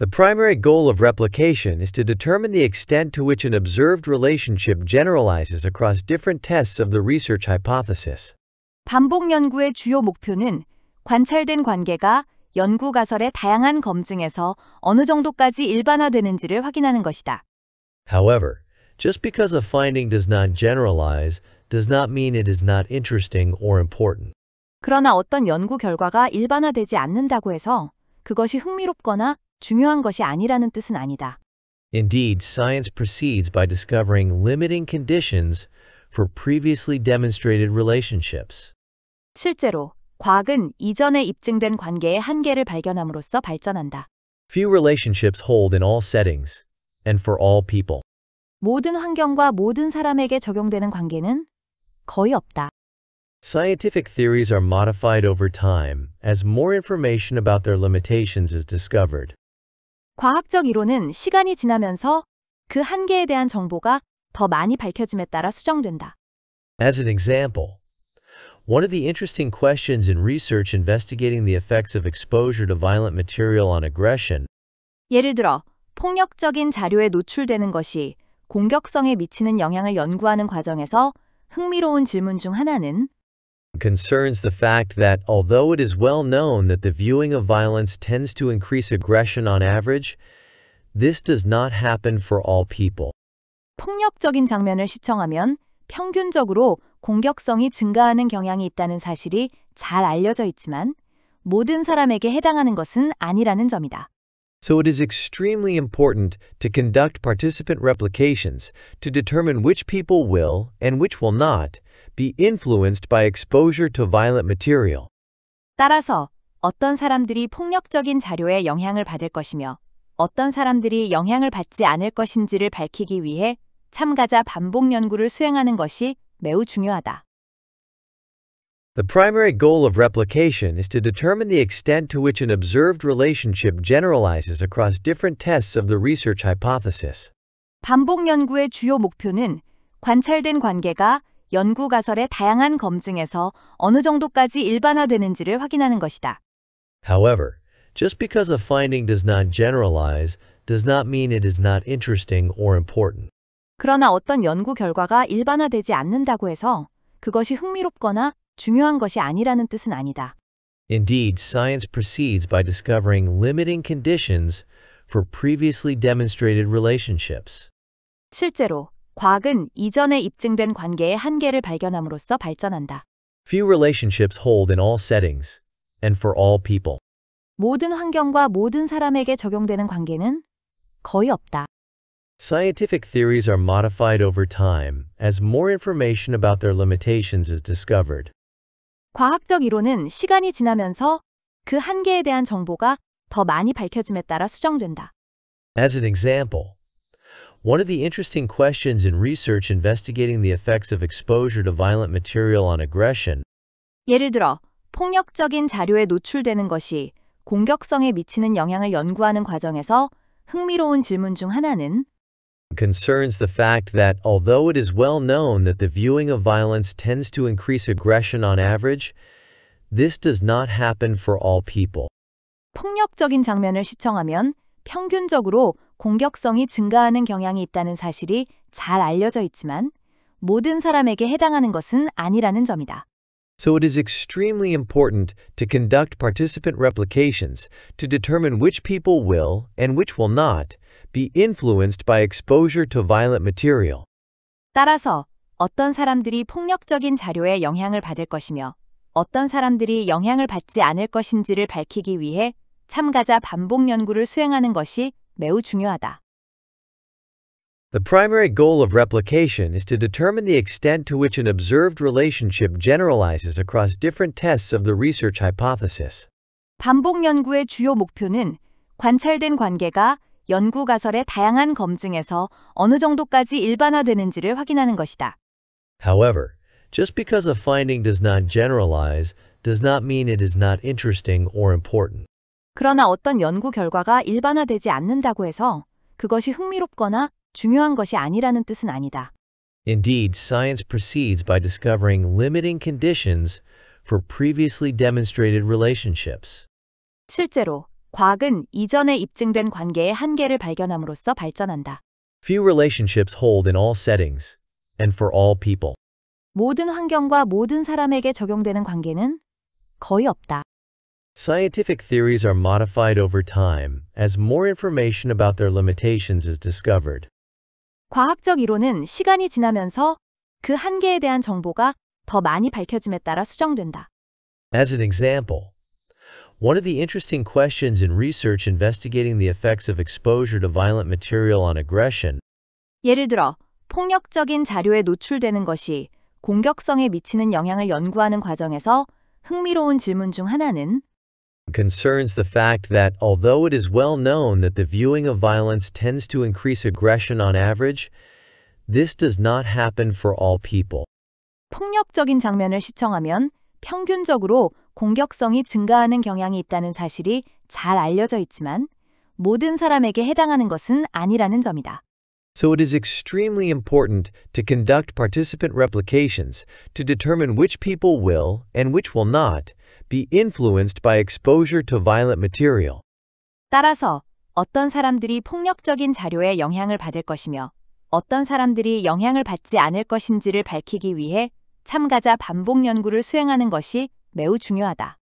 The primary goal of replication is to determine the extent to which an observed relationship generalizes across different tests of the research hypothesis. 반복 연구의 주요 목표는 관찰된 관계가 연구 가설의 다양한 검증에서 어느 정도까지 일반화되는지를 확인하는 것이다. However, just because a finding does not generalize does not mean it is not interesting or important. 그러나 어떤 연구 결과가 일반화되지 않는다고 해서 그것이 흥미롭거나 중요한 것이 아니라는 뜻은 아니다. Indeed, science proceeds by discovering limiting conditions for previously demonstrated relationships. 실제로 과학은 이전에 입증된 관계의 한계를 발견함으로써 발전한다. Few relationships hold in all settings and for all people. 모든 환경과 모든 사람에게 적용되는 관계는 거의 없다. Scientific theories are modified over time as more information about their limitations is discovered. 과학적 이론은 시간이 지나면서 그 한계에 대한 정보가 더 많이 밝혀짐에 따라 수정된다. As an example, one of the interesting questions in research investigating the effects of exposure to violent material on aggression 예를 들어, 폭력적인 자료에 노출되는 것이 공격성에 미치는 영향을 연구하는 과정에서 흥미로운 질문 중 하나는 concerns the fact that although it is well known that the viewing of violence tends to increase aggression on average, this does not happen for all people. 폭력적인 장면을 시청하면 평균적으로 공격성이 증가하는 경향이 있다는 사실이 잘 알려져 있지만 모든 사람에게 해당하는 것은 아니라는 점이다. So it is extremely important to conduct participant replications to determine which people will and which will not be influenced by exposure to violent material. 따라서 어떤 사람들이 폭력적인 자료에 영향을 받을 것이며 어떤 사람들이 영향을 받지 않을 것인지를 밝히기 위해 참가자 반복 연구를 수행하는 것이 매우 중요하다. The primary goal of replication is to determine the extent to which an observed relationship generalizes across different tests of the research hypothesis. 반복 연구의 주요 목표는 관찰된 관계가 연구 가설의 다양한 검증에서 어느 정도까지 일반화되는지를 확인하는 것이다. However, just because a finding does not generalize does not mean it is not interesting or important. 그러나 어떤 연구 결과가 일반화되지 않는다고 해서 그것이 흥미롭거나 중요한 것이 아니라는 뜻은 아니다. Indeed, science proceeds by discovering limiting conditions for previously demonstrated relationships. 실제로 과학은 이전에 입증된 관계의 한계를 발견함으로써 발전한다. Few relationships hold in all settings and for all people. 모든 환경과 모든 사람에게 적용되는 관계는 거의 없다. Scientific theories are modified over time as more information about their limitations is discovered. 과학적 이론은 시간이 지나면서 그 한계에 대한 정보가 더 많이 밝혀짐에 따라 수정된다. As an example, one of the interesting questions in research investigating the effects of exposure to violent material on aggression 예를 들어, 폭력적인 자료에 노출되는 것이 공격성에 미치는 영향을 연구하는 과정에서 흥미로운 질문 중 하나는 concerns the fact that although it is well known that the viewing of violence tends to increase aggression on average, this does not happen for all people. 폭력적인 장면을 시청하면 평균적으로 공격성이 증가하는 경향이 있다는 사실이 잘 알려져 있지만 모든 사람에게 해당하는 것은 아니라는 점이다. So it is extremely important to conduct participant replications to determine which people will and which will not be influenced by exposure to violent material. 따라서 어떤 사람들이 폭력적인 자료에 영향을 받을 것이며 어떤 사람들이 영향을 받지 않을 것인지를 밝히기 위해 참가자 반복 연구를 수행하는 것이 매우 중요하다. The primary goal of replication is to determine the extent to which an observed relationship generalizes across different tests of the research hypothesis. 반복 연구의 주요 목표는 관찰된 관계가 연구 가설의 다양한 검증에서 어느 정도까지 일반화되는지를 확인하는 것이다. However, just because a finding does not generalize does not mean it is not interesting or important. 그러나 어떤 연구 결과가 일반화되지 않는다고 해서 그것이 흥미롭거나 중요한 것이 아니라는 뜻은 아니다. Indeed, science proceeds by discovering limiting conditions for previously demonstrated relationships. 실제로 과학은 이전에 입증된 관계의 한계를 발견함으로써 발전한다. Few relationships hold in all settings and for all people. 모든 환경과 모든 사람에게 적용되는 관계는 거의 없다. Scientific theories are modified over time as more information about their limitations is discovered. 과학적 이론은 시간이 지나면서 그 한계에 대한 정보가 더 많이 밝혀짐에 따라 수정된다. As an example, one of the interesting questions in research investigating the effects of exposure to violent material on aggression 예를 들어, 폭력적인 자료에 노출되는 것이 공격성에 미치는 영향을 연구하는 과정에서 흥미로운 질문 중 하나는 concerns the fact that although it is well known that the viewing of violence tends to increase aggression on average, this does not happen for all people. 폭력적인 장면을 시청하면 평균적으로 공격성이 증가하는 경향이 있다는 사실이 잘 알려져 있지만 모든 사람에게 해당하는 것은 아니라는 점이다. So it is extremely important to conduct participant replications to determine which people will and which will not be influenced by exposure to violent material. 따라서 어떤 사람들이 폭력적인 자료에 영향을 받을 것이며 어떤 사람들이 영향을 받지 않을 것인지를 밝히기 위해 참가자 반복 연구를 수행하는 것이 매우 중요하다.